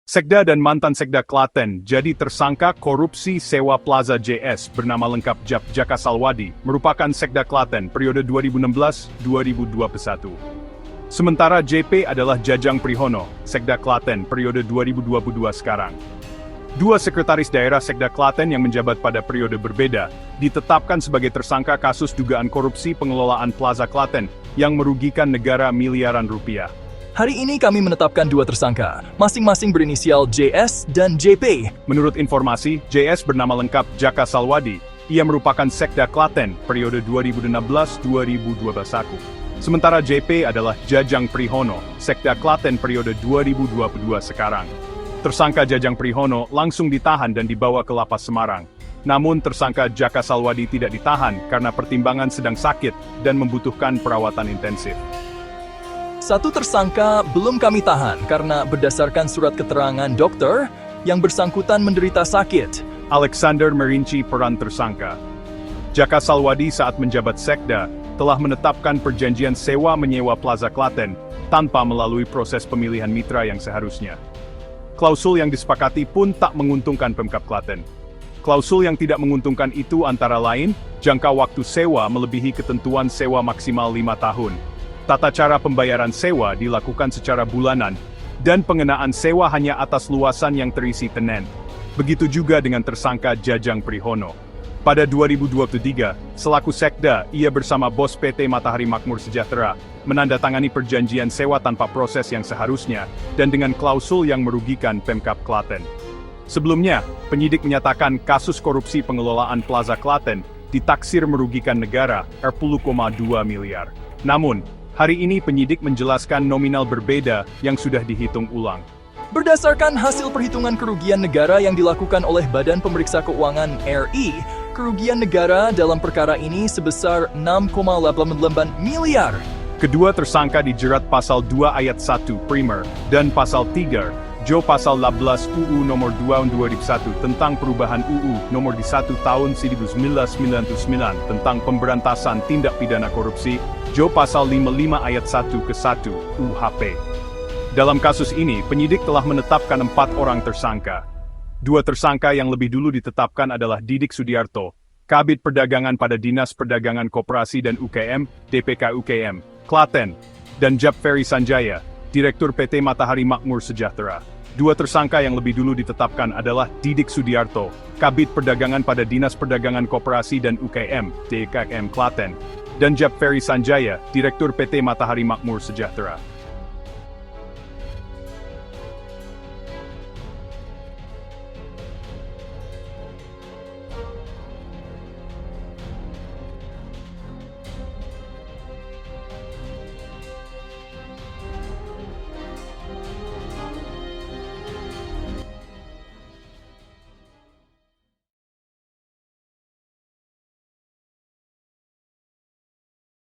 Sekda dan mantan Sekda Klaten jadi tersangka korupsi sewa Plaza JS bernama lengkap Jaka Salwadi, merupakan Sekda Klaten periode 2016-2021. Sementara JP adalah Jajang Prihono, Sekda Klaten periode 2022 sekarang. Dua sekretaris daerah Sekda Klaten yang menjabat pada periode berbeda, ditetapkan sebagai tersangka kasus dugaan korupsi pengelolaan Plaza Klaten yang merugikan negara miliaran rupiah. Hari ini kami menetapkan dua tersangka, masing-masing berinisial JS dan JP. Menurut informasi, JS bernama lengkap Jaka Salwadi. Ia merupakan Sekda Klaten periode 2016-2021. Sementara JP adalah Jajang Prihono, Sekda Klaten periode 2022 sekarang. Tersangka Jajang Prihono langsung ditahan dan dibawa ke Lapas Semarang. Namun tersangka Jaka Salwadi tidak ditahan karena pertimbangan sedang sakit dan membutuhkan perawatan intensif. Satu tersangka belum kami tahan karena berdasarkan surat keterangan dokter, yang bersangkutan menderita sakit. Alexander merinci peran tersangka. Jaka Salwadi saat menjabat Sekda telah menetapkan perjanjian sewa menyewa Plaza Klaten tanpa melalui proses pemilihan mitra yang seharusnya. Klausul yang disepakati pun tak menguntungkan Pemkab Klaten. Klausul yang tidak menguntungkan itu antara lain, jangka waktu sewa melebihi ketentuan sewa maksimal 5 tahun. Tata cara pembayaran sewa dilakukan secara bulanan, dan pengenaan sewa hanya atas luasan yang terisi tenen. Begitu juga dengan tersangka Jajang Prihono. Pada 2023, selaku Sekda, ia bersama bos PT Matahari Makmur Sejahtera, menandatangani perjanjian sewa tanpa proses yang seharusnya, dan dengan klausul yang merugikan Pemkab Klaten. Sebelumnya, penyidik menyatakan kasus korupsi pengelolaan Plaza Klaten ditaksir merugikan negara Rp10,2 miliar. Namun, hari ini penyidik menjelaskan nominal berbeda yang sudah dihitung ulang. Berdasarkan hasil perhitungan kerugian negara yang dilakukan oleh Badan Pemeriksa Keuangan RI, kerugian negara dalam perkara ini sebesar 6,88 miliar. Kedua tersangka dijerat pasal 2 ayat 1 primer dan pasal 3 Jo pasal 11 UU nomor 2 2001 tentang perubahan UU nomor 1 tahun 1999 tentang pemberantasan tindak pidana korupsi, Jo pasal 55 ayat 1 ke 1 UHP. Dalam kasus ini, penyidik telah menetapkan 4 orang tersangka. Dua tersangka yang lebih dulu ditetapkan adalah Didik Sudiarto, Kabid Perdagangan pada Dinas Perdagangan Koperasi dan UKM, DPK UKM, Klaten, dan Jap Ferry Sanjaya, Direktur PT Matahari Makmur Sejahtera. Dua tersangka yang lebih dulu ditetapkan adalah Didik Sudiarto, Kabid Perdagangan pada Dinas Perdagangan Koperasi dan UKM, DKM Klaten, dan Jap Ferry Sanjaya, Direktur PT Matahari Makmur Sejahtera.